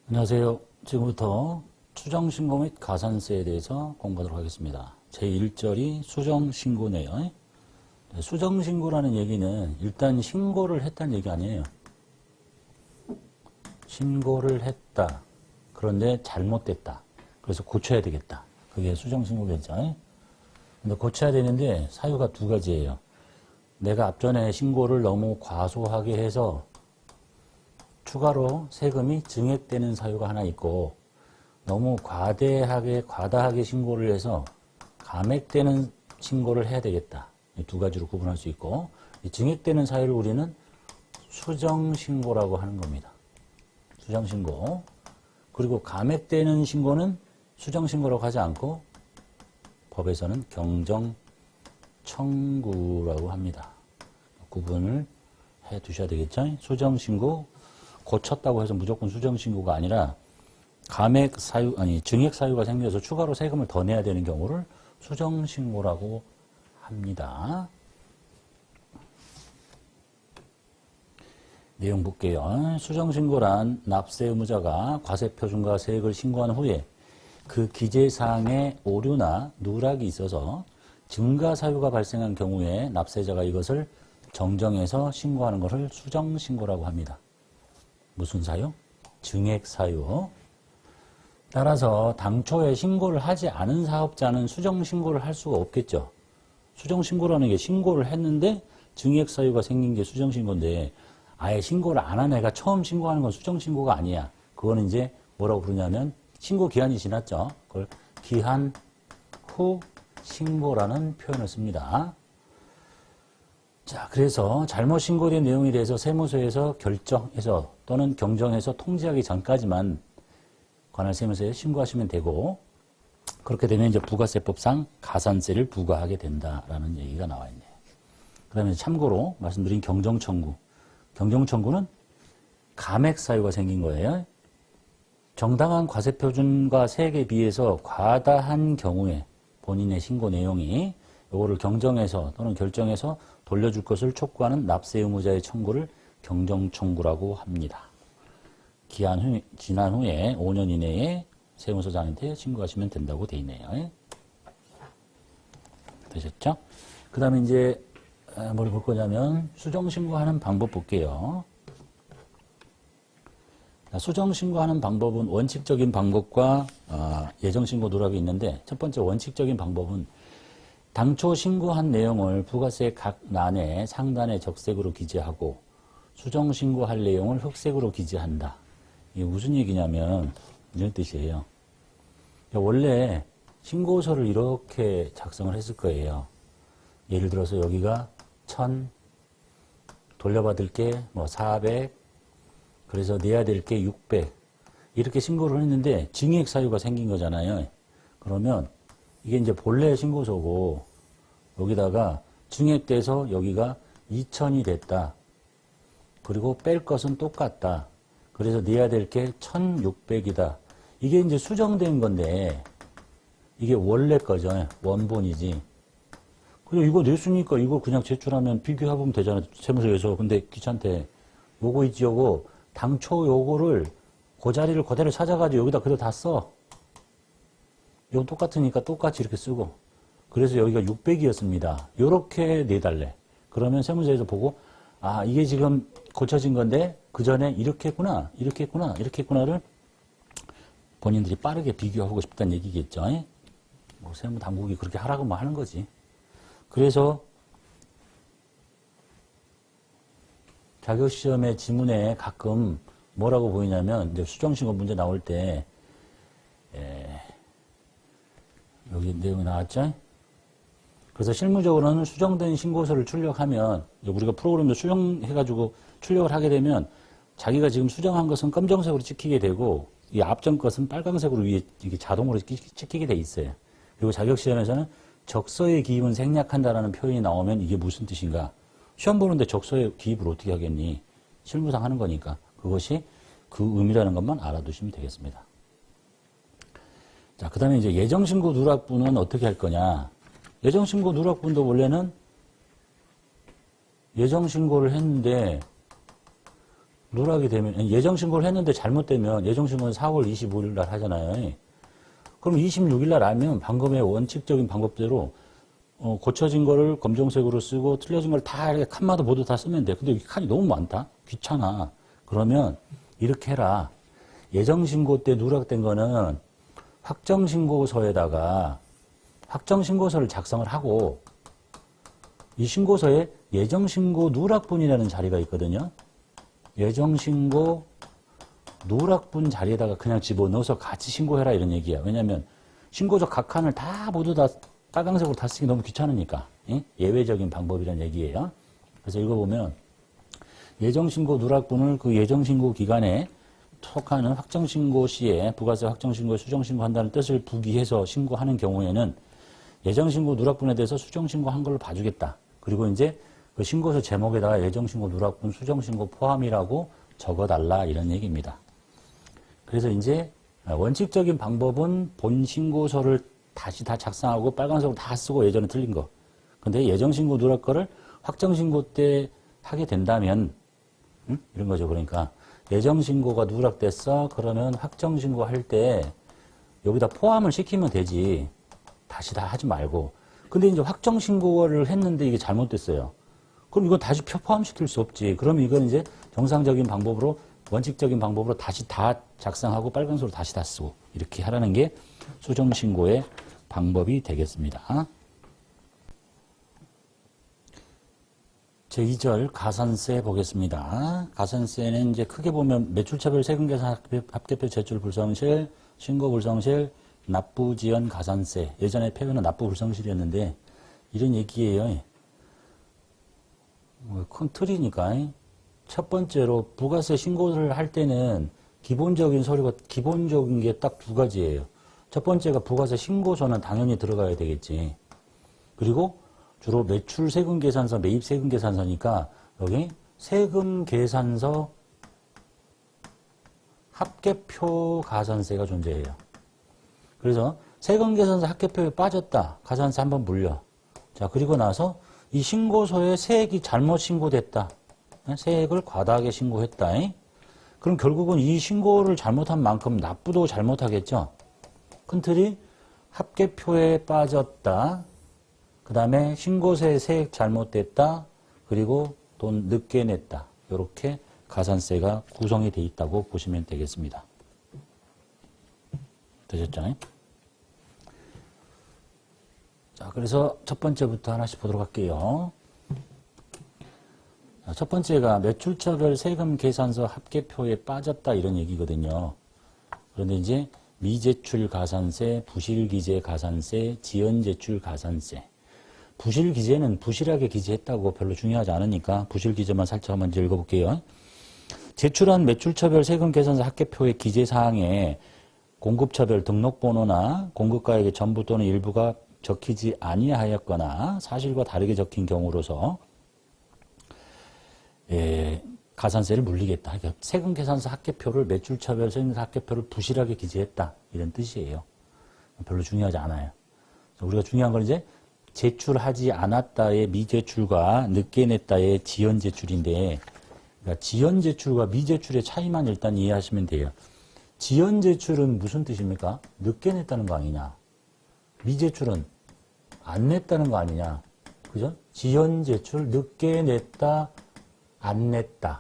안녕하세요. 지금부터 수정신고 및 가산세에 대해서 공부하도록 하겠습니다. 제1절이 수정신고네요. 수정신고라는 얘기는 일단 신고를 했다는 얘기 아니에요. 신고를 했다. 그런데 잘못됐다. 그래서 고쳐야 되겠다. 그게 수정신고겠죠. 근데 고쳐야 되는데 사유가 두 가지예요. 내가 앞전에 신고를 너무 과소하게 해서 추가로 세금이 증액되는 사유가 하나 있고, 너무 과다하게 신고를 해서 감액되는 신고를 해야 되겠다. 이 두 가지로 구분할 수 있고, 이 증액되는 사유를 우리는 수정신고라고 하는 겁니다. 수정신고. 그리고 감액되는 신고는 수정신고라고 하지 않고 법에서는 경정청구라고 합니다. 구분을 해 두셔야 되겠죠? 수정신고, 고쳤다고 해서 무조건 수정신고가 아니라 감액 사유, 증액 사유가 생겨서 추가로 세금을 더 내야 되는 경우를 수정신고라고 합니다. 내용 볼게요. 수정신고란 납세 의무자가 과세표준과 세액을 신고한 후에 그 기재사항에 오류나 누락이 있어서 증가 사유가 발생한 경우에 납세자가 이것을 정정해서 신고하는 것을 수정신고라고 합니다. 무슨 사유? 증액 사유. 따라서 당초에 신고를 하지 않은 사업자는 수정신고를 할 수가 없겠죠. 수정신고라는 게 신고를 했는데 증액 사유가 생긴 게 수정신고인데, 아예 신고를 안 한 애가 처음 신고하는 건 수정신고가 아니야. 그거는 이제 뭐라고 부르냐면 신고 기한이 지났죠. 그걸 기한 후 신고라는 표현을 씁니다. 자, 그래서 잘못 신고된 내용에 대해서 세무서에서 결정해서 또는 경정해서 통지하기 전까지만 관할 세무서에 신고하시면 되고, 그렇게 되면 이제 부가세법상 가산세를 부과하게 된다라는 얘기가 나와 있네요. 그다음에 참고로 말씀드린 경정청구. 경정청구는 감액 사유가 생긴 거예요. 정당한 과세표준과 세액에 비해서 과다한 경우에 본인의 신고 내용이 이거를 경정해서 또는 결정해서 돌려줄 것을 촉구하는 납세 의무자의 청구를 경정청구라고 합니다. 기한 지난 후에 5년 이내에 세무서장한테 신고하시면 된다고 돼 있네요. 되셨죠? 그 다음에 이제 뭘 볼 거냐면 수정신고하는 방법 볼게요. 수정신고하는 방법은 원칙적인 방법과 예정신고 누락이 있는데, 첫 번째 원칙적인 방법은 당초 신고한 내용을 부가세 각 난에 상단에 적색으로 기재하고 수정신고할 내용을 흑색으로 기재한다. 이게 무슨 얘기냐면 이런 뜻이에요. 원래 신고서를 이렇게 작성을 했을 거예요. 예를 들어서 여기가 1000, 돌려받을 게 뭐 400, 그래서 내야 될 게 600 이렇게 신고를 했는데 증액 사유가 생긴 거잖아요. 그러면 이게 이제 본래 신고서고 여기다가 증액돼서 여기가 2000이 됐다. 그리고 뺄 것은 똑같다. 그래서 내야 될 게 1600이다. 이게 이제 수정된 건데 이게 원래 거죠. 원본이지. 그리고 이거 냈으니까 이거 그냥 제출하면 비교해보면 되잖아요. 세무서에서. 근데 귀찮대. 요거 있지, 요거. 당초 요거를 그 자리를 그대로 찾아가지고 여기다 그대로 다 써. 이건 똑같으니까 똑같이 이렇게 쓰고. 그래서 여기가 600이었습니다. 요렇게 내달래. 그러면 세무서에서 보고, 아, 이게 지금 고쳐진 건데, 그 전에 이렇게 했구나, 이렇게 했구나, 이렇게 했구나를 본인들이 빠르게 비교하고 싶다는 얘기겠죠. 뭐 세무당국이 그렇게 하라고만 하는 거지. 그래서 자격시험의 지문에 가끔 뭐라고 보이냐면, 이제 수정신고 문제 나올 때, 여기 내용이 나왔죠? 그래서 실무적으로는 수정된 신고서를 출력하면, 우리가 프로그램도 수정해가지고 출력을 하게 되면, 자기가 지금 수정한 것은 검정색으로 찍히게 되고, 이 앞전 것은 빨강색으로 위에 이게 자동으로 찍히게 돼 있어요. 그리고 자격시험에서는 적서의 기입은 생략한다라는 표현이 나오면 이게 무슨 뜻인가? 시험 보는데 적서의 기입을 어떻게 하겠니? 실무상 하는 거니까. 그것이 그 의미라는 것만 알아두시면 되겠습니다. 자, 그 다음에 이제 예정신고 누락분은 어떻게 할 거냐? 예정신고 누락분도 원래는 예정신고를 했는데, 누락이 되면, 예정신고를 했는데 잘못되면 예정신고는 4월 25일 날 하잖아요. 그럼 26일 날 알면 방금의 원칙적인 방법대로 고쳐진 거를 검정색으로 쓰고 틀려진 걸 다 이렇게 칸마다 모두 다 쓰면 돼. 근데 이 칸이 너무 많다? 귀찮아. 그러면 이렇게 해라. 예정신고 때 누락된 거는 확정신고서에다가 확정신고서를 작성을 하고 이 신고서에 예정신고 누락분이라는 자리가 있거든요. 예정신고 누락분 자리에다가 그냥 집어넣어서 같이 신고해라 이런 얘기야. 왜냐면 신고서 각 칸을 다 모두 다 빨강색으로 다 쓰기 너무 귀찮으니까. 예? 예외적인 방법이라는 얘기예요. 그래서 읽어보면 예정신고 누락분을 그 예정신고 기간에 속하는 확정신고 시에 부가세 확정신고에 수정신고한다는 뜻을 부기해서 신고하는 경우에는 예정신고 누락분에 대해서 수정신고한 걸로 봐주겠다. 그리고 이제 그 신고서 제목에다가 예정신고 누락분 수정신고 포함이라고 적어달라 이런 얘기입니다. 그래서 이제 원칙적인 방법은 본 신고서를 다시 다 작성하고 빨간색으로 다 쓰고 예전에 틀린 거. 근데 예정신고 누락 거를 확정신고 때 하게 된다면 이런 거죠. 그러니까 예정신고가 누락됐어. 그러면 확정신고 할 때 여기다 포함을 시키면 되지. 다시 다 하지 말고. 근데 이제 확정신고를 했는데 이게 잘못됐어요. 그럼 이건 다시 포함시킬 수 없지. 그럼 이건 이제 정상적인 방법으로 원칙적인 방법으로 다시 다 작성하고 빨간색으로 다시 다 쓰고 이렇게 하라는 게 수정신고의 방법이 되겠습니다. 제2절 가산세 보겠습니다. 가산세는 이제 크게 보면 매출차별 세금계산 합계표 제출 불성실, 신고 불성실, 납부지연 가산세. 예전에 표현은 납부 불성실이었는데 이런 얘기예요. 큰 틀이니까. 첫 번째로 부가세 신고를 할 때는 기본적인 서류가 기본적인 게 딱 두 가지예요. 첫 번째가 부가세 신고서는 당연히 들어가야 되겠지. 그리고 주로 매출 세금 계산서, 매입 세금 계산서니까 여기 세금 계산서 합계표 가산세가 존재해요. 그래서 세금 계산서 합계표에 빠졌다. 가산세 한번 물려. 자, 그리고 나서 이 신고서에 세액이 잘못 신고됐다. 세액을 과다하게 신고했다. 그럼 결국은 이 신고를 잘못한 만큼 납부도 잘못하겠죠. 큰 틀이 합계표에 빠졌다. 그 다음에 신고세 세액 잘못됐다. 그리고 돈 늦게 냈다. 이렇게 가산세가 구성이 되어 있다고 보시면 되겠습니다. 되셨죠? 자, 그래서 첫 번째부터 하나씩 보도록 할게요. 첫 번째가 매출처별 세금 계산서 합계표에 빠졌다 이런 얘기거든요. 그런데 이제 미제출 가산세, 부실기재 가산세, 지연제출 가산세. 부실기재는 부실하게 기재했다고 별로 중요하지 않으니까 부실기재만 살짝 한번 읽어볼게요. 제출한 매출처별 세금 계산서 합계표의 기재사항에 공급처별 등록번호나 공급가액의 전부 또는 일부가 적히지 아니하였거나 사실과 다르게 적힌 경우로서 가산세를 물리겠다. 그러니까 세금 계산서 합계표를 매출처별 세금계산서 합계표를 부실하게 기재했다. 이런 뜻이에요. 별로 중요하지 않아요. 우리가 중요한 건 이제 제출하지 않았다의 미제출과 늦게 냈다의 지연제출인데 그러니까 지연제출과 미제출의 차이만 일단 이해하시면 돼요. 지연제출은 무슨 뜻입니까? 늦게 냈다는 거 아니냐. 미제출은 안 냈다는 거 아니냐. 그죠? 지연제출, 늦게 냈다, 안 냈다.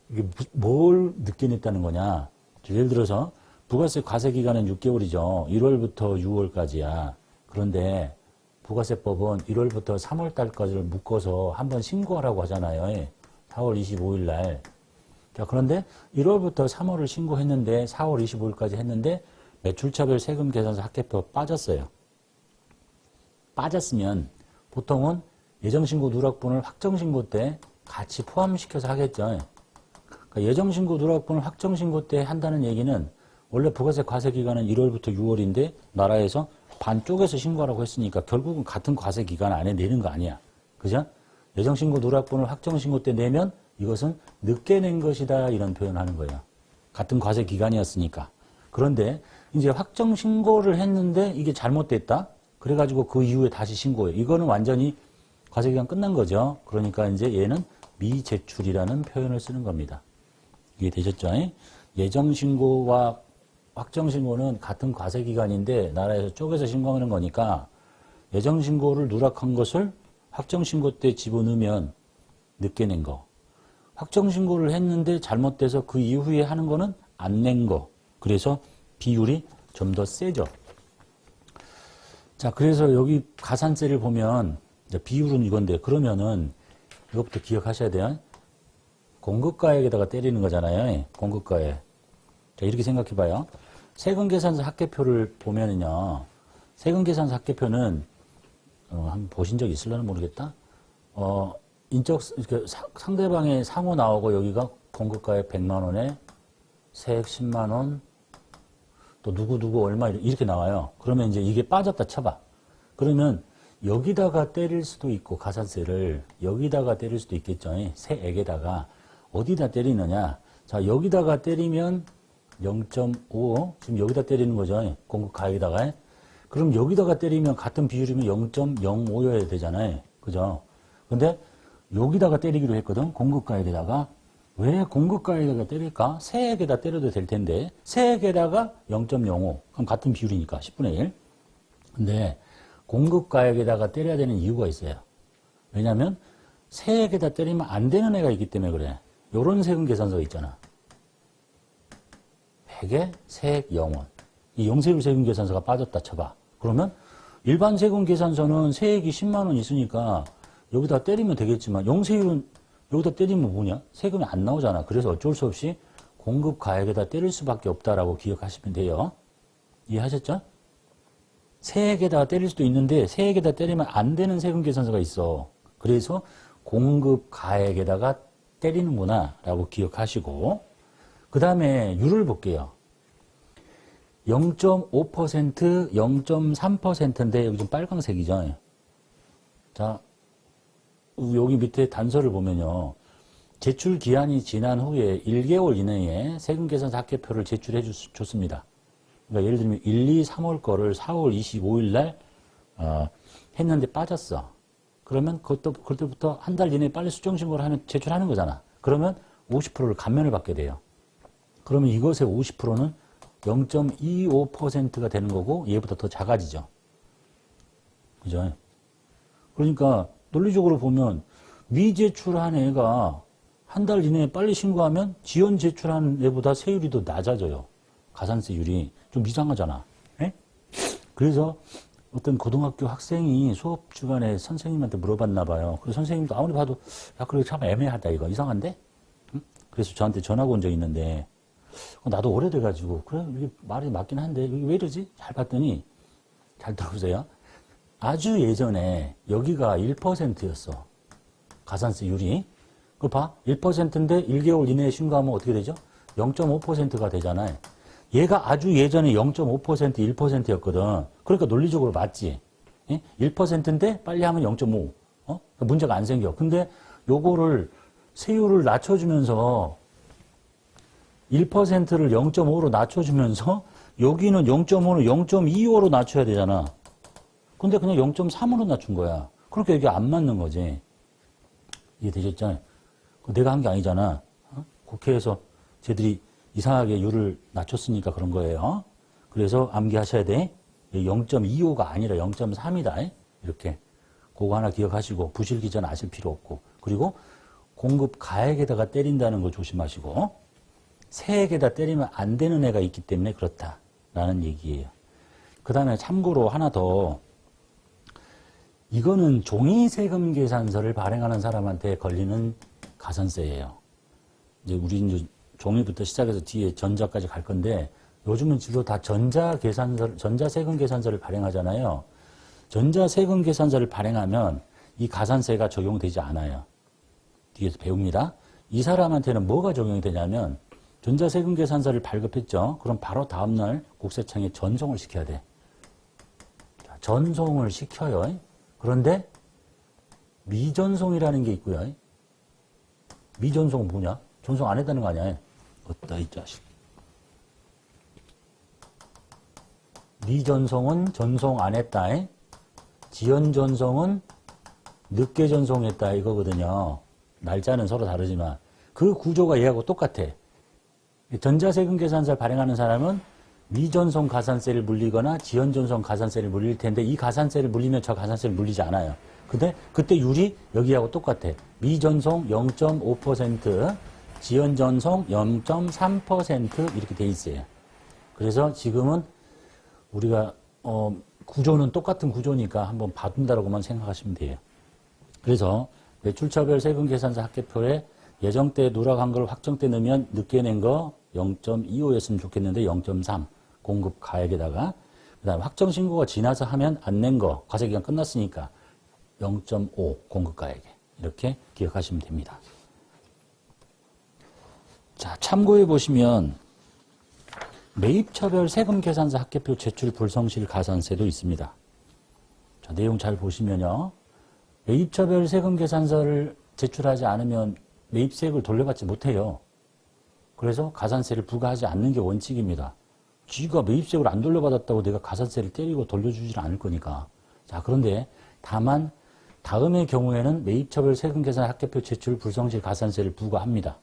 이게 뭘 늦게 냈다는 거냐. 예를 들어서 부가세 과세기간은 6개월이죠. 1월부터 6월까지야. 그런데 부가세법은 1월부터 3월달까지를 묶어서 한번 신고하라고 하잖아요. 4월 25일 날. 자, 그런데 1월부터 3월을 신고했는데 4월 25일까지 했는데 매출차별 세금 계산서 합계표 빠졌어요. 빠졌으면 보통은 예정신고 누락분을 확정신고 때 같이 포함시켜서 하겠죠. 그러니까 예정신고 누락분을 확정신고 때 한다는 얘기는 원래 부가세 과세기간은 1월부터 6월인데 나라에서 반쪽에서 신고하라고 했으니까 결국은 같은 과세기간 안에 내는 거 아니야. 그죠? 예정신고 누락분을 확정신고 때 내면 이것은 늦게 낸 것이다 이런 표현을 하는 거예요. 같은 과세기간이었으니까. 그런데 이제 확정신고를 했는데 이게 잘못됐다? 그래가지고 그 이후에 다시 신고해. 이거는 완전히 과세기간 끝난 거죠. 그러니까 이제 얘는 미제출이라는 표현을 쓰는 겁니다. 이게 되셨죠? 예정신고와 확정신고는 같은 과세기간인데 나라에서 쪼개서 신고하는 거니까 예정신고를 누락한 것을 확정신고 때 집어넣으면 늦게 낸 거. 확정신고를 했는데 잘못돼서 그 이후에 하는 거는 안 낸 거. 그래서 비율이 좀 더 세죠. 자, 그래서 여기 가산세를 보면 비율은 이건데 그러면은 이것부터 기억하셔야 돼요. 공급가액에다가 때리는 거잖아요. 공급가액. 자, 이렇게 생각해 봐요. 세금계산서 합계표를 보면은요. 세금계산서 합계표는 한번 보신 적 있을려나 모르겠다. 상대방의 상호 나오고 여기가 공급가액 100만 원에 세액 10만 원, 또 누구 얼마 이렇게 나와요. 그러면 이제 이게 빠졌다 쳐봐. 그러면 여기다가 때릴 수도 있고 가산세를 여기다가 때릴 수도 있겠죠. 세액에다가 어디다 때리느냐. 자, 여기다가 때리면 0.5 지금 여기다 때리는 거죠. 공급가액에다가. 그럼 여기다가 때리면 같은 비율이면 0.05여야 되잖아요. 그죠? 근데 여기다가 때리기로 했거든. 공급가액에다가. 왜 공급가액에다가 때릴까? 세액에다 때려도 될 텐데 세액에다가 0.05 그럼 같은 비율이니까 10분의 1. 근데 공급가액에다가 때려야 되는 이유가 있어요. 왜냐하면 세액에다 때리면 안 되는 애가 있기 때문에 그래. 요런 세금 계산서가 있잖아. 100에 세액 0원. 이 영세율 세금 계산서가 빠졌다 쳐봐. 그러면 일반 세금 계산서는 세액이 10만 원 있으니까 여기다 때리면 되겠지만 영세율은 여기다 때리면 뭐냐? 세금이 안 나오잖아. 그래서 어쩔 수 없이 공급가액에다 때릴 수밖에 없다라고 기억하시면 돼요. 이해하셨죠? 세액에다가 때릴 수도 있는데 세액에다 때리면 안 되는 세금 계산서가 있어. 그래서 공급가액에다가 때리는구나 라고 기억하시고 그 다음에 율을 볼게요. 0.5%, 0.3%인데 여기 좀 빨강색이죠. 자, 여기 밑에 단서를 보면요. 제출 기한이 지난 후에 1개월 이내에 세금계산서 합계표를 제출해 줬습니다. 그러니까 예를 들면 1, 2, 3월 거를 4월 25일 날 했는데 빠졌어. 그러면 그때부터 한 달 이내에 빨리 수정신고를 제출하는 거잖아. 그러면 50%를 감면을 받게 돼요. 그러면 이것의 50%는 0.25%가 되는 거고 얘보다 더 작아지죠. 그죠? 그러니까 논리적으로 보면 미제출한 애가 한 달 이내에 빨리 신고하면 지연 제출한 애보다 세율이 더 낮아져요. 가산세율이. 좀 이상하잖아. 에? 그래서 어떤 고등학교 학생이 수업 주간에 선생님한테 물어봤나 봐요. 그래서 선생님도 아무리 봐도 야, 그래 참 애매하다 이거. 이상한데? 응? 그래서 저한테 전화가 온 적이 있는데 나도 오래돼가지고 그래 이게 말이 맞긴 한데 이게 왜 이러지? 잘 봤더니 잘 들어보세요. 아주 예전에 여기가 1%였어. 가산세율이. 그거 봐. 1%인데 1개월 이내에 신고하면 어떻게 되죠? 0.5%가 되잖아요. 얘가 아주 예전에 0.5%, 1%였거든. 그러니까 논리적으로 맞지. 1%인데 빨리 하면 0.5. 문제가 안 생겨. 근데 요거를 세율을 낮춰주면서 1%를 0.5로 낮춰주면서 여기는 0.5를 0.25로 낮춰야 되잖아. 근데 그냥 0.3으로 낮춘 거야. 그러니까 이게 안 맞는 거지. 이해되셨죠? 내가 한 게 아니잖아. 국회에서 쟤들이 이상하게 율을 낮췄으니까 그런 거예요. 그래서 암기하셔야 돼. 0.25가 아니라 0.3이다. 이렇게. 그거 하나 기억하시고 부실기 전 아실 필요 없고. 그리고 공급 가액에다가 때린다는 거 조심하시고 세액에다 때리면 안 되는 애가 있기 때문에 그렇다라는 얘기예요. 그 다음에 참고로 하나 더 이거는 종이세금 계산서를 발행하는 사람한테 걸리는 가산세예요. 이제 우리 이제 종이부터 시작해서 뒤에 전자까지 갈 건데 요즘은 주로 다 전자세금 계산서를 발행하잖아요. 전자세금 계산서를 발행하면 이 가산세가 적용되지 않아요. 뒤에서 배웁니다. 이 사람한테는 뭐가 적용이 되냐면 전자세금 계산서를 발급했죠. 그럼 바로 다음날 국세청에 전송을 시켜야 돼. 전송을 시켜요. 그런데 미전송이라는 게 있고요. 미전송은 뭐냐? 전송 안 했다는 거 아니야? 어따 이 자식. 미전송은 전송 안 했다. 지연 전송은 늦게 전송했다 이거거든요. 날짜는 서로 다르지만 그 구조가 얘하고 똑같아. 전자세금 계산서를 발행하는 사람은 미전송 가산세를 물리거나 지연전송 가산세를 물릴 텐데 이 가산세를 물리면 저 가산세를 물리지 않아요. 근데 그때 율이 여기하고 똑같아. 미전송 0.5%, 지연전송 0.3% 이렇게 돼 있어요. 그래서 지금은 우리가 구조는 똑같은 구조니까 한번 봐둔다라고만 생각하시면 돼요. 그래서 매출처별 세금계산서 합계표에 예정때 누락한 걸 확정때 넣으면 늦게 낸 거 0.25였으면 좋겠는데 0.3 공급 가액에다가 그다음 확정 신고가 지나서 하면 안 낸 거 과세기간 끝났으니까 0.5 공급 가액에 이렇게 기억하시면 됩니다. 자, 참고해 보시면 매입처별 세금계산서 합계표 제출 불성실 가산세도 있습니다. 자, 내용 잘 보시면요. 매입처별 세금계산서를 제출하지 않으면 매입세액을 돌려받지 못해요. 그래서 가산세를 부과하지 않는 게 원칙입니다. 쥐가 매입세액을 안 돌려받았다고 내가 가산세를 때리고 돌려주지는 않을 거니까. 자, 그런데 다만 다음의 경우에는 매입처별 세금계산 합계표 제출 불성실 가산세를 부과합니다.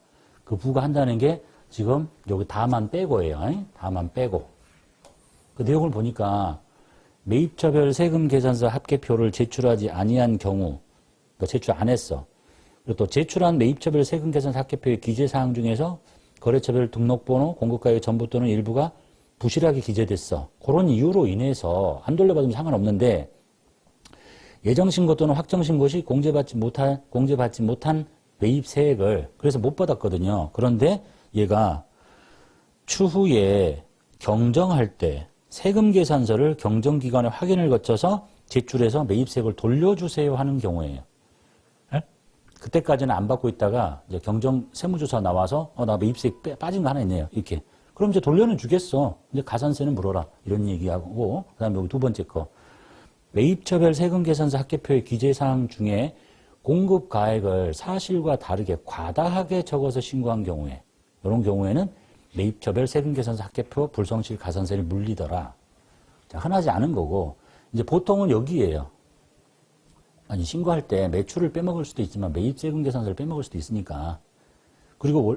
그 부과한다는 게 지금 여기 다만 빼고예요. 다만 빼고. 그 내용을 보니까 매입처별 세금계산서 합계표를 제출하지 아니한 경우, 또 제출 안 했어. 그리고 또 제출한 매입처별 세금계산서 합계표의 기재사항 중에서 거래처별 등록번호, 공급가액 전부 또는 일부가 부실하게 기재됐어. 그런 이유로 인해서 안 돌려받으면 상관없는데 예정신고 또는 확정신고 시 공제받지 못한 매입세액을 그래서 못 받았거든요. 그런데 얘가 추후에 경정할 때 세금계산서를 경정기관의 확인을 거쳐서 제출해서 매입세액을 돌려주세요 하는 경우에요. 그때까지는 안 받고 있다가 이제 경정 세무조사 나와서 나 매입세액 빠진 거 하나 있네요. 이렇게. 그럼 이제 돌려는 주겠어. 이제 가산세는 물어라. 이런 얘기하고 그다음에 여기 두 번째 거. 매입처별 세금계산서 합계표의 기재사항 중에 공급 가액을 사실과 다르게 과다하게 적어서 신고한 경우에 이런 경우에는 매입처별 세금계산서 합계표 불성실 가산세를 물리더라. 자, 흔하지 않은 거고 이제 보통은 여기에요. 아니 신고할 때 매출을 빼먹을 수도 있지만 매입세금계산서를 빼먹을 수도 있으니까. 그리고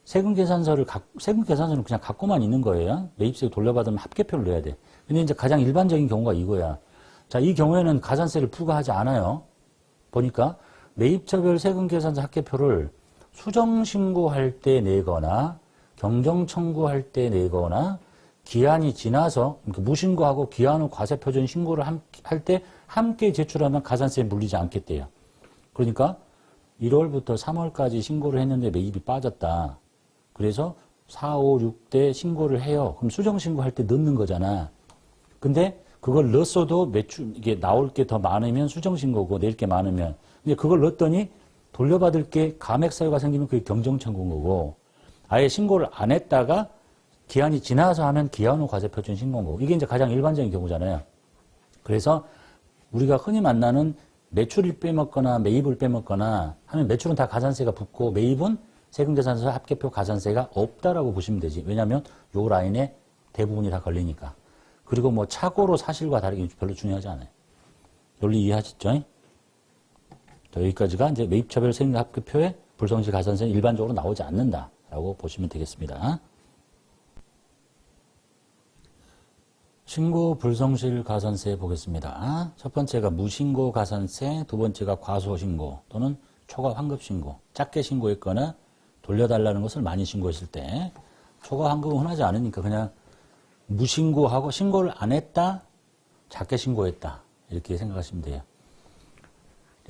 세금계산서는 그냥 갖고만 있는 거예요. 매입세액 돌려받으면 합계표를 넣어야 돼. 근데 이제 가장 일반적인 경우가 이거야. 자, 이 경우에는 가산세를 부과하지 않아요. 보니까 매입처별 세금계산서 합계표를 수정신고할 때 내거나 경정청구할 때 내거나 기한이 지나서 무신고하고 기한 후 과세표준 신고를 할 때 함께 제출하면 가산세 물리지 않겠대요. 그러니까 1월부터 3월까지 신고를 했는데 매입이 빠졌다. 그래서 4, 5, 6대 신고를 해요. 그럼 수정신고할 때 넣는 거잖아. 근데 그걸 넣었어도 이게 나올 게 더 많으면 수정신고고 낼 게 많으면. 근데 그걸 넣었더니 돌려받을 게 감액사유가 생기면 그게 경정청구인 거고 아예 신고를 안 했다가 기한이 지나서 하면 기한 후 과세표준 신고인 거고 이게 이제 가장 일반적인 경우잖아요. 그래서 우리가 흔히 만나는 매출을 빼먹거나 매입을 빼먹거나 하면 매출은 다 가산세가 붙고 매입은 세금계산서 합계표 가산세가 없다라고 보시면 되지. 왜냐하면 요 라인에 대부분이 다 걸리니까. 그리고 뭐 착오로 사실과 다르게 별로 중요하지 않아요. 논리 이해하셨죠? 자, 여기까지가 이제 매입처별 세금 합계표에 불성실 가산세는 일반적으로 나오지 않는다라고 보시면 되겠습니다. 신고 불성실 가산세 보겠습니다. 첫 번째가 무신고 가산세, 두 번째가 과소신고 또는 초과 환급 신고. 작게 신고했거나 돌려달라는 것을 많이 신고했을 때 초과 환급은 흔하지 않으니까 그냥 무신고하고 신고를 안 했다, 작게 신고했다 이렇게 생각하시면 돼요.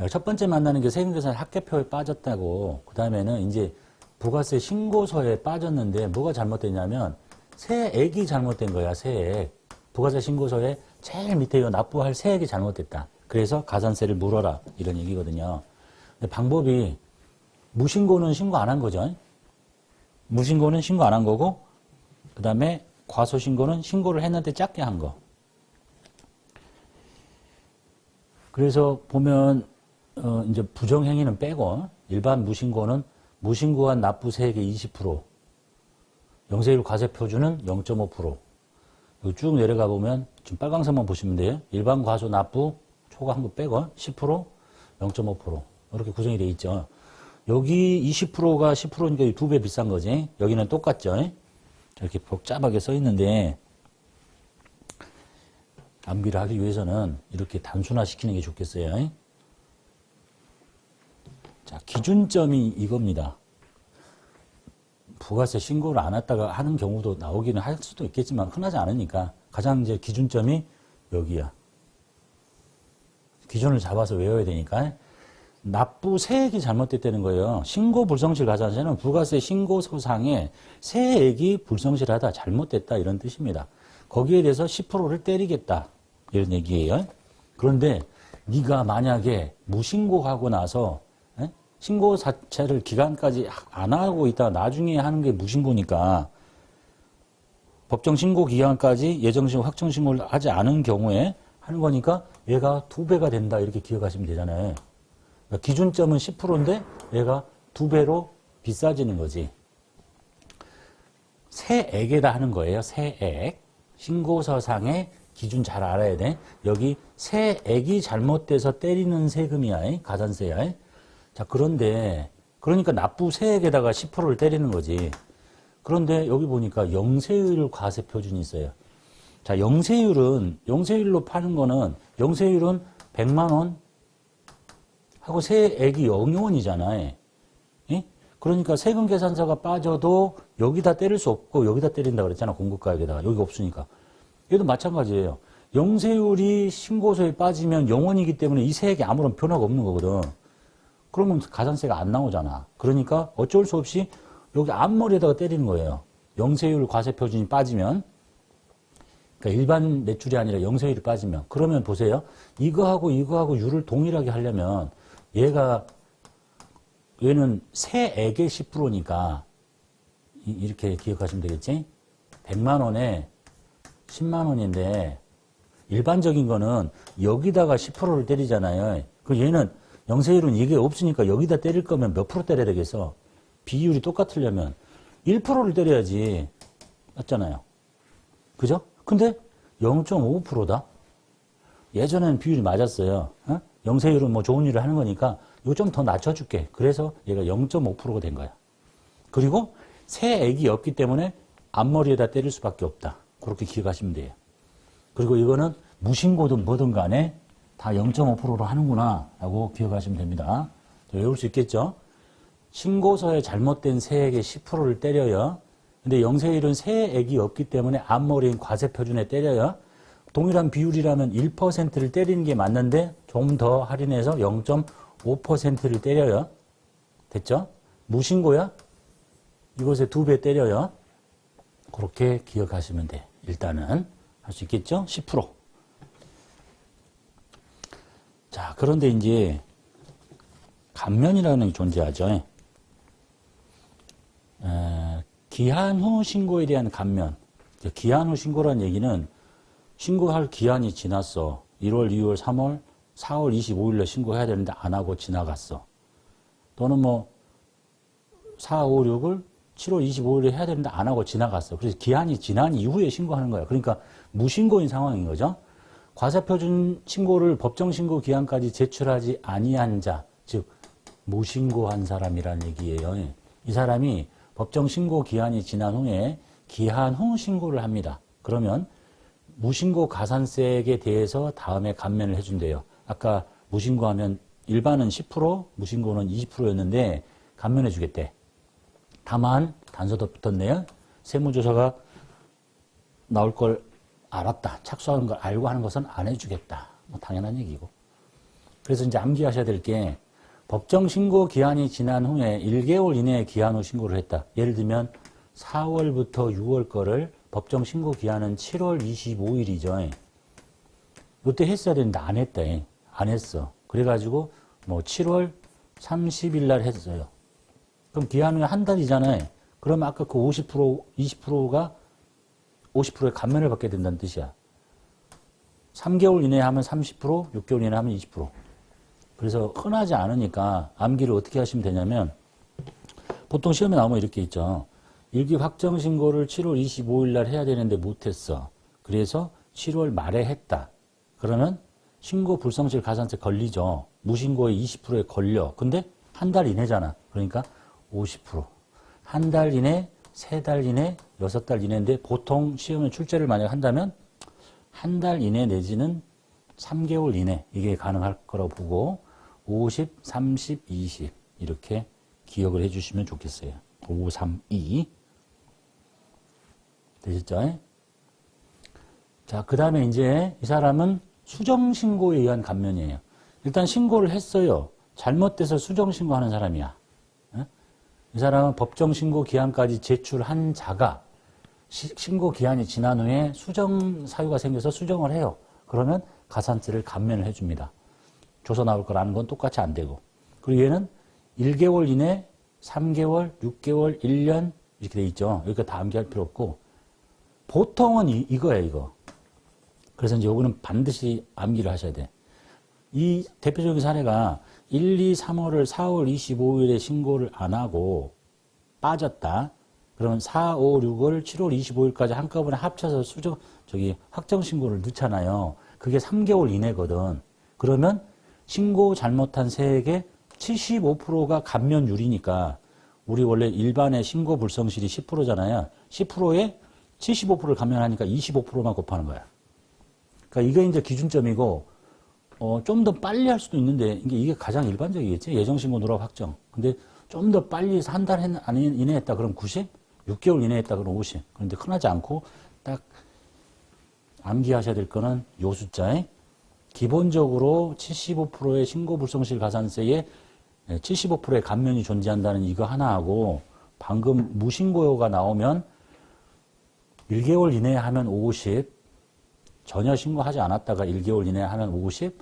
첫 번째 만나는 게 세금계산 합계표에 빠졌다고 그 다음에는 이제 부가세 신고서에 빠졌는데 뭐가 잘못됐냐면 세액이 잘못된 거야. 세액. 부가세 신고서에 제일 밑에 이거 납부할 세액이 잘못됐다. 그래서 가산세를 물어라 이런 얘기거든요. 근데 방법이 무신고는 신고 안 한 거죠. 무신고는 신고 안 한 거고 그 다음에 과소신고는 신고를 했는데 작게 한 거. 그래서 보면 이제 부정행위는 빼고 일반 무신고는 무신고한 납부 세액의 20%, 영세율 과세표준은 0.5%. 쭉 내려가 보면 지금 빨강색만 보시면 돼요. 일반 과소 납부 초과 환급 빼고 10%, 0.5%. 이렇게 구성이 돼 있죠. 여기 20%가 10%니까 2배 비싼 거지. 여기는 똑같죠. 이렇게 복잡하게 써 있는데 암기를 하기 위해서는 이렇게 단순화시키는 게 좋겠어요. 자, 기준점이 이겁니다. 부가세 신고를 안 했다가 하는 경우도 나오기는 할 수도 있겠지만 흔하지 않으니까 가장 이제 기준점이 여기야. 기준을 잡아서 외워야 되니까 납부 세액이 잘못됐다는 거예요. 신고 불성실 가산세는 부가세 신고서상에 세액이 불성실하다, 잘못됐다 이런 뜻입니다. 거기에 대해서 10%를 때리겠다 이런 얘기예요. 그런데 네가 만약에 무신고하고 나서 신고 자체를 기간까지 안 하고 있다가 나중에 하는 게 무신고니까 법정 신고 기간까지 예정신고 확정신고를 하지 않은 경우에 하는 거니까 얘가 2배가 된다 이렇게 기억하시면 되잖아요. 그러니까 기준점은 10%인데 얘가 2배로 비싸지는 거지. 세액에다 하는 거예요. 세액. 신고서상의 기준 잘 알아야 돼. 여기 세액이 잘못돼서 때리는 세금이야. 가산세야. 자, 그런데 그러니까 납부 세액에다가 10%를 때리는 거지. 그런데 여기 보니까 영세율 과세 표준이 있어요. 자, 영세율로 파는 거는 영세율은 100만 원 하고 세액이 0원이잖아요. 그러니까 세금 계산서가 빠져도 여기다 때릴 수 없고 여기다 때린다 그랬잖아. 공급가액에다가. 여기가 없으니까. 얘도 마찬가지예요. 영세율이 신고서에 빠지면 0원이기 때문에 이 세액에 아무런 변화가 없는 거거든. 그러면 가산세가 안 나오잖아. 그러니까 어쩔 수 없이 여기 앞머리에다가 때리는 거예요. 영세율 과세표준이 빠지면. 그러니까 일반 매출이 아니라 영세율이 빠지면. 그러면 보세요. 이거하고 유를 동일하게 하려면 얘는 세액의 10%니까 이렇게 기억하시면 되겠지? 100만 원에 10만 원인데 일반적인 거는 여기다가 10%를 때리잖아요. 그 얘는 영세율은 이게 없으니까 여기다 때릴 거면 몇 프로 때려야 되겠어? 비율이 똑같으려면 1%를 때려야지. 맞잖아요. 그죠? 근데 0.5%다? 예전에는 비율이 맞았어요. 영세율은 뭐 좋은 일을 하는 거니까 이거 좀 더 낮춰줄게. 그래서 얘가 0.5%가 된 거야. 그리고 세액이 없기 때문에 앞머리에다 때릴 수밖에 없다. 그렇게 기억하시면 돼요. 그리고 이거는 무신고든 뭐든 간에 다 0.5%로 하는구나 라고 기억하시면 됩니다. 외울 수 있겠죠? 신고서에 잘못된 세액의 10%를 때려요. 근데 영세율은 세액이 없기 때문에 앞머리인 과세표준에 때려요. 동일한 비율이라면 1%를 때리는 게 맞는데 좀 더 할인해서 0.5%를 때려요. 됐죠? 무신고야? 이것에 2배 때려요. 그렇게 기억하시면 돼. 일단은 할 수 있겠죠? 10%. 자, 그런데 이제 감면이라는 게 존재하죠. 기한 후 신고에 대한 감면. 기한 후 신고라는 얘기는 신고할 기한이 지났어. 1월, 2월, 3월, 4월 25일에 신고해야 되는데 안 하고 지나갔어. 또는 뭐 4, 5, 6을 7월 25일에 해야 되는데 안 하고 지나갔어. 그래서 기한이 지난 이후에 신고하는 거야. 그러니까 무신고인 상황인 거죠. 과세표준 신고를 법정신고 기한까지 제출하지 아니한 자, 즉 무신고한 사람이라는 얘기예요. 이 사람이 법정신고 기한이 지난 후에 기한 후 신고를 합니다. 그러면 무신고 가산세액에 대해서 다음에 감면을 해준대요. 아까 무신고하면 일반은 10%, 무신고는 20%였는데 감면해 주겠대. 다만 단서도 붙었네요. 세무조사가 나올 걸 알았다. 착수하는 걸 알고 하는 것은 안 해주겠다. 뭐 당연한 얘기고. 그래서 이제 암기하셔야 될 게 법정 신고 기한이 지난 후에 1개월 이내에 기한 후 신고를 했다. 예를 들면 4월부터 6월 거를 법정 신고 기한은 7월 25일이죠. 이때 했어야 되는데 안 했대. 안 했어. 그래가지고 뭐 7월 30일 날 했어요. 그럼 기한 후에 한 달이잖아요. 그러면 아까 그 50%, 20%가 50%의 감면을 받게 된다는 뜻이야. 3개월 이내에 하면 30%, 6개월 이내에 하면 20%. 그래서 흔하지 않으니까 암기를 어떻게 하시면 되냐면 보통 시험에 나오면 이렇게 있죠. 일기 확정 신고를 7월 25일 날 해야 되는데 못했어. 그래서 7월 말에 했다. 그러면 신고 불성실 가산세 걸리죠. 무신고의 20%에 걸려. 근데 한 달 이내잖아. 그러니까 50%. 한 달 이내, 3달 이내, 6달 이내인데 보통 시험에 출제를 만약 한다면 한 달 이내 내지는 3개월 이내 이게 가능할 거라고 보고 50, 30, 20 이렇게 기억을 해주시면 좋겠어요. 5, 3, 2 되셨죠? 자, 그 다음에 이제 이 사람은 수정신고에 의한 감면이에요. 일단 신고를 했어요. 잘못돼서 수정신고하는 사람이야. 이 사람은 법정신고 기한까지 제출한 자가 신고 기한이 지난 후에 수정 사유가 생겨서 수정을 해요. 그러면 가산세를 감면을 해줍니다. 조서 나올 거라는 건 똑같이 안 되고. 그리고 얘는 1개월 이내, 3개월, 6개월, 1년 이렇게 돼 있죠. 여기가 다 암기할 필요 없고 보통은 이거예요, 이거. 그래서 이제 요거는 반드시 암기를 하셔야 돼. 이 대표적인 사례가 1, 2, 3월을 4월 25일에 신고를 안 하고 빠졌다. 그러면 4, 5, 6월, 7월 25일까지 한꺼번에 합쳐서 확정 신고를 넣잖아요. 그게 3개월 이내거든. 그러면 신고 잘못한 세액의 75%가 감면율이니까 우리 원래 일반의 신고 불성실이 10%잖아요. 10%에 75%를 감면하니까 25%만 곱하는 거야. 그러니까 이게 이제 기준점이고 좀 더 빨리 할 수도 있는데 이게 가장 일반적이겠지. 예정신고 누락 확정. 근데 좀 더 빨리 해서 한 달 이내에 했다 그럼 90? 6개월 이내에 했다 그럼 50. 그런데 흔하지 않고 딱 암기하셔야 될 거는 요 숫자에 기본적으로 75%의 신고 불성실 가산세에 75%의 감면이 존재한다는 이거 하나하고 방금 무신고가 나오면 1개월 이내에 하면 50, 전혀 신고하지 않았다가 1개월 이내에 하면 50,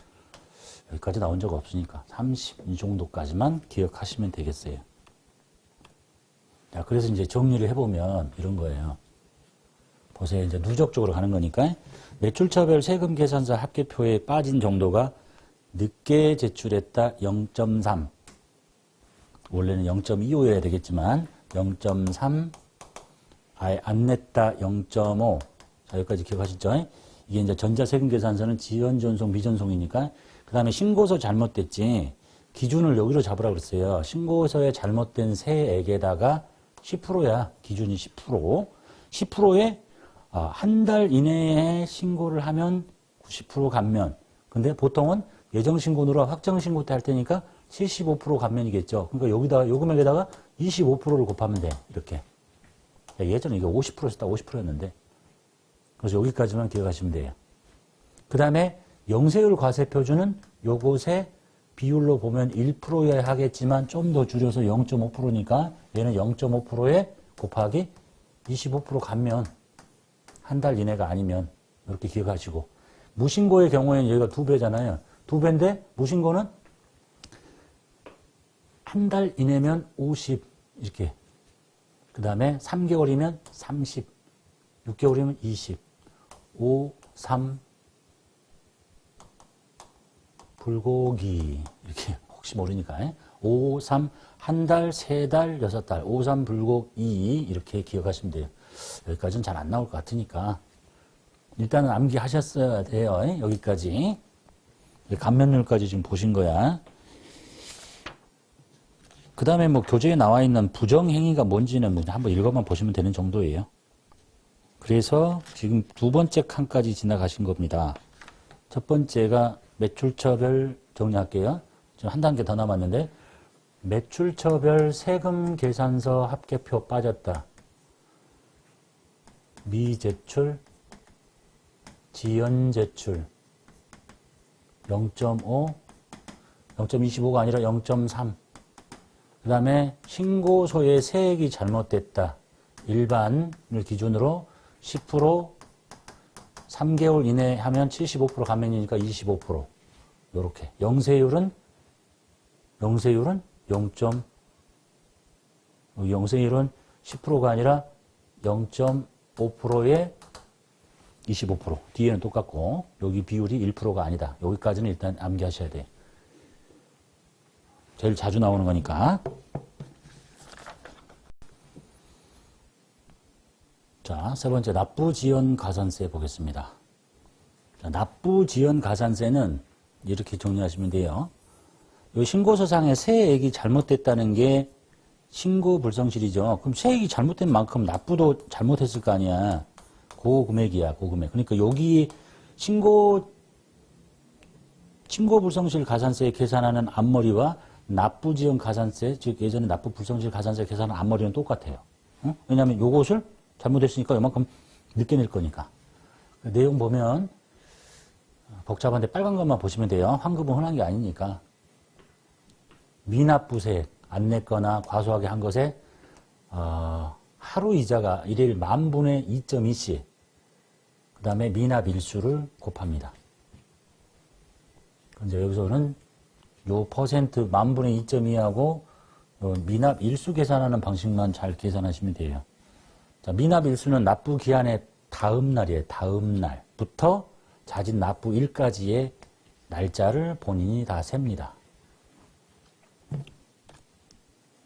여기까지 나온 적 없으니까 30 이 정도까지만 기억하시면 되겠어요. 자, 그래서 이제 정리를 해보면 이런 거예요. 보세요. 이제 누적적으로 가는 거니까 매출처별 세금 계산서 합계표에 빠진 정도가 늦게 제출했다 0.3. 원래는 0.25여야 되겠지만 0.3 아예 안 냈다 0.5. 자, 여기까지 기억하시죠? 이게 이제 전자세금 계산서는 지연 전송 비전송이니까 그 다음에 신고서 잘못됐지 기준을 여기로 잡으라 그랬어요. 신고서에 잘못된 세액에다가 10%야. 기준이 10%. 10%에 한 달 이내에 신고를 하면 90% 감면. 근데 보통은 예정신고 누락 확정신고 때 할 테니까 75% 감면이겠죠. 그러니까 여기다가 요금액에다가 25%를 곱하면 돼. 이렇게. 예전에 이게 50%였다 50%였는데. 그래서 여기까지만 기억하시면 돼요. 그 다음에 영세율 과세표준은 요것의 비율로 보면 1%여야 하겠지만 좀 더 줄여서 0.5%니까 얘는 0.5%에 곱하기 25% 감면. 한 달 이내가 아니면 이렇게 기억하시고 무신고의 경우에는 여기가 2배잖아요. 2배인데 무신고는 한 달 이내면 50 이렇게 그 다음에 3개월이면 30 6개월이면 20 5, 3 불고기 이렇게 혹시 모르니까 5, 3 한 달, 3달, 6달 5, 3 불고 2 이렇게 기억하시면 돼요. 여기까지는 잘 안 나올 것 같으니까 일단은 암기하셨어야 돼요. 여기까지 감면율까지 지금 보신 거야. 그 다음에 뭐 교재에 나와 있는 부정행위가 뭔지는 한번 읽어만 보시면 되는 정도예요. 그래서 지금 두 번째 칸까지 지나가신 겁니다. 첫 번째가 매출처별 정리할게요. 지금 한 단계 더 남았는데 매출처별 세금 계산서 합계표 빠졌다. 미제출, 지연제출 0.5, 0.25가 아니라 0.3. 그 다음에 신고서에 세액이 잘못됐다. 일반을 기준으로 10%, 3개월 이내 하면 75% 감면이니까 25%. 요렇게. 영세율은 10%가 아니라 0.5%에 25%. 뒤에는 똑같고 여기 비율이 1%가 아니다. 여기까지는 일단 암기하셔야 돼요. 제일 자주 나오는 거니까. 자, 세 번째 납부지연 가산세 보겠습니다. 자, 납부지연 가산세는 이렇게 정리하시면 돼요. 이 신고서상에 세액이 잘못됐다는 게 신고 불성실이죠. 그럼 세액이 잘못된 만큼 납부도 잘못했을 거 아니야. 고금액이야, 고금액. 그러니까 여기 신고 불성실 가산세 계산하는 앞머리와 납부지연 가산세, 즉 예전에 납부 불성실 가산세 계산하는 앞머리는 똑같아요. 응? 왜냐하면 요것을 잘못했으니까 요만큼 늦게 낼 거니까. 내용 보면 복잡한데 빨간 것만 보시면 돼요. 환급은 흔한 게 아니니까. 미납부세액 안 냈거나 과소하게 한 것에 하루 이자가 일일 10,000분의 2.2씩 그 다음에 미납일수를 곱합니다. 이제 여기서는 요 퍼센트 10,000분의 2.2하고 미납일수 계산하는 방식만 잘 계산하시면 돼요. 자, 미납일수는 납부 기한의 다음 날이에요. 다음 날부터 자진 납부일까지의 날짜를 본인이 다 셉니다.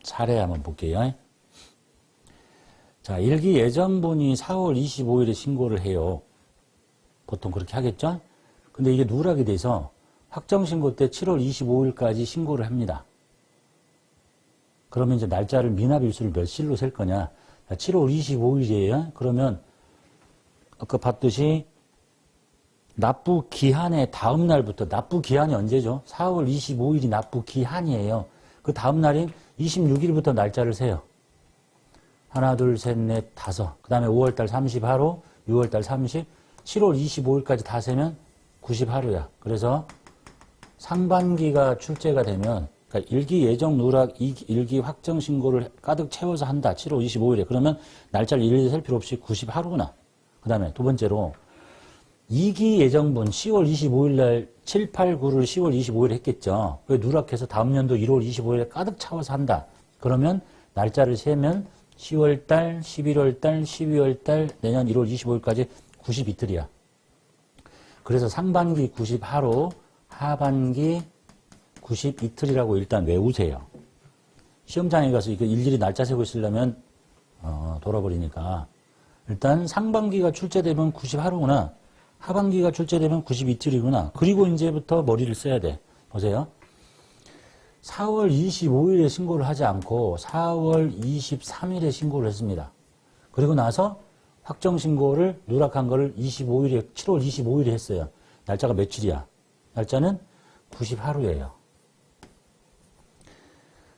사례 한번 볼게요. 자, 일기 예정분이 4월 25일에 신고를 해요. 보통 그렇게 하겠죠? 근데 이게 누락이 돼서 확정신고 때 7월 25일까지 신고를 합니다. 그러면 이제 날짜를 미납일수를 몇 실로 셀 거냐? 7월 25일이에요. 그러면 아까 봤듯이 납부 기한의 다음 날부터, 납부 기한이 언제죠? 4월 25일이 납부 기한이에요. 그 다음 날인 26일부터 날짜를 세요. 하나, 둘, 셋, 넷, 다섯. 그 다음에 5월달 30하루, 6월달 30, 7월 25일까지 다 세면 90하루야. 그래서 상반기가 출제가 되면, 그러니까 일기 예정 누락, 일기 확정 신고를 가득 채워서 한다. 7월 25일에. 그러면 날짜를 일일이 셀 필요 없이 90하루구나. 그 다음에 두 번째로 2기 예정분 10월 25일 날 7, 8, 9를 10월 25일에 했겠죠. 왜 누락해서 다음 연도 1월 25일에 가득 채워서 한다. 그러면 날짜를 세면 10월달, 11월달, 12월달, 내년 1월 25일까지 92틀이야. 그래서 상반기 90하루, 하반기 92틀이라고 일단 외우세요. 시험장에 가서 이거 일일이 날짜 세고 있으려면 돌아버리니까 일단 상반기가 출제되면 90하루구나. 하반기가 출제되면 92틀이구나. 그리고 이제부터 머리를 써야 돼. 보세요. 4월 25일에 신고를 하지 않고 4월 23일에 신고를 했습니다. 그리고 나서 확정신고를 누락한 거를 25일에, 7월 25일에 했어요. 날짜가 며칠이야? 날짜는 90하루예요.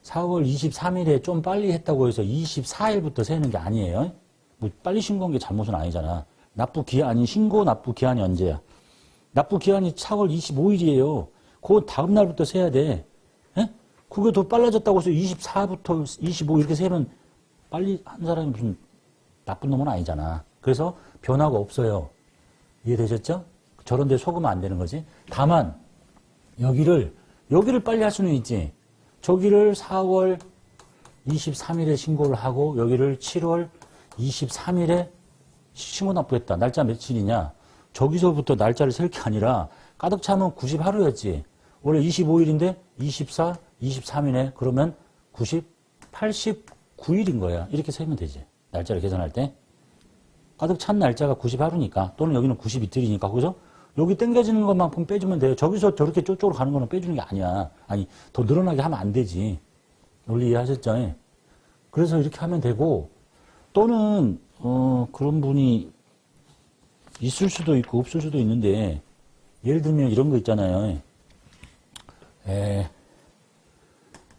4월 23일에 좀 빨리 했다고 해서 24일부터 세는 게 아니에요. 뭐 빨리 신고한 게 잘못은 아니잖아. 납부 기한이, 신고 납부 기한이 언제야? 납부 기한이 4월 25일이에요. 그 다음 날부터 세야 돼. 에? 그게 더 빨라졌다고 해서 24부터 25 이렇게 세면 빨리 한 사람이 무슨 나쁜 놈은 아니잖아. 그래서 변화가 없어요. 이해되셨죠? 저런 데 속으면 안 되는 거지. 다만 여기를 빨리 할 수는 있지. 저기를 4월 23일에 신고를 하고 여기를 7월 23일에 신고 납부했다. 날짜 며칠이냐? 저기서부터 날짜를 셀 게 아니라 가득 차면 90하루였지. 원래 25일인데 24, 23이네. 그러면 90, 89일인 거야. 이렇게 세면 되지. 날짜를 계산할 때. 가득 찬 날짜가 90하루니까 또는 여기는 92틀이니까 거기서 여기 땡겨지는 것만큼 빼주면 돼요. 저기서 저렇게 저쪽으로 가는 거는 빼주는 게 아니야. 아니, 더 늘어나게 하면 안 되지. 원리 이해하셨죠? 그래서 이렇게 하면 되고 또는 그런 분이 있을 수도 있고 없을 수도 있는데 예를 들면 이런 거 있잖아요.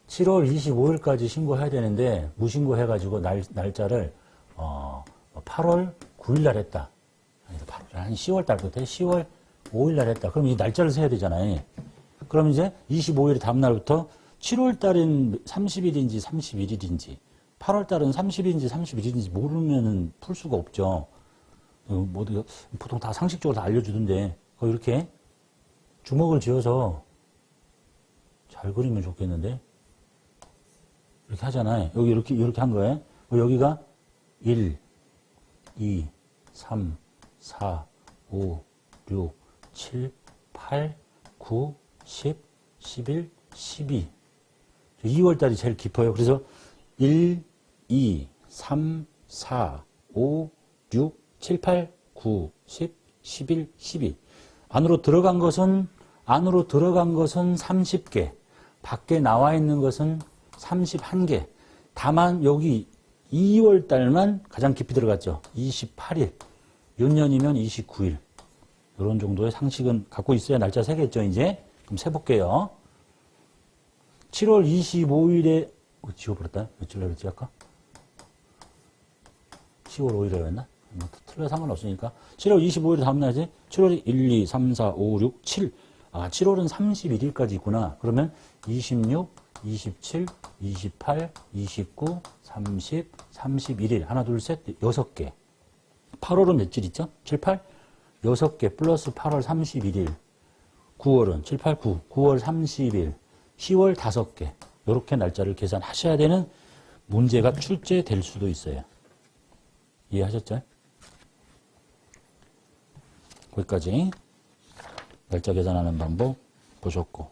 7월 25일까지 신고해야 되는데 무신고 해가지고 날짜를 8월 9일 날 했다. 8월 한 10월 달부터 10월 5일 날 했다. 그럼 이 날짜를 세야 되잖아요. 그럼 이제 25일 다음 날부터 7월 달은 30일인지 31일인지 8월 달은 30일인지 31일인지 모르면은 풀 수가 없죠. 보통 다 상식적으로 다 알려주던데 이렇게 주먹을 쥐어서 잘 그리면 좋겠는데 이렇게 하잖아요. 여기 이렇게 한 거예요. 여기가 1, 2, 3, 4, 5, 6, 7, 8, 9, 10, 11, 12. 2월 달이 제일 깊어요. 그래서 1, 2, 3, 4, 5, 6, 7, 8, 9, 10, 11, 12. 안으로 들어간 것은 30개. 밖에 나와 있는 것은 31개. 다만 여기 2월 달만 가장 깊이 들어갔죠. 28일. 윤년이면 29일. 이런 정도의 상식은 갖고 있어야 날짜 세겠죠, 이제. 그럼 세볼게요. 7월 25일에, 지워버렸다. 며칠로 그랬지, 아까? 10월 5일이라고 했나? 뭐, 틀려 상관없으니까. 7월 25일 다음날이지? 7월이 1, 2, 3, 4, 5, 6, 7. 아, 7월은 31일까지 있구나. 그러면 26, 27, 28, 29, 30, 31일. 하나, 둘, 셋, 6개. 8월은 며칠 있죠? 7, 8? 6개 플러스 8월 31일. 9월은 7, 8, 9. 9월 30일. 10월 5개. 이렇게 날짜를 계산하셔야 되는 문제가 출제될 수도 있어요. 이해하셨죠? 거기까지 날짜 계산하는 방법 보셨고.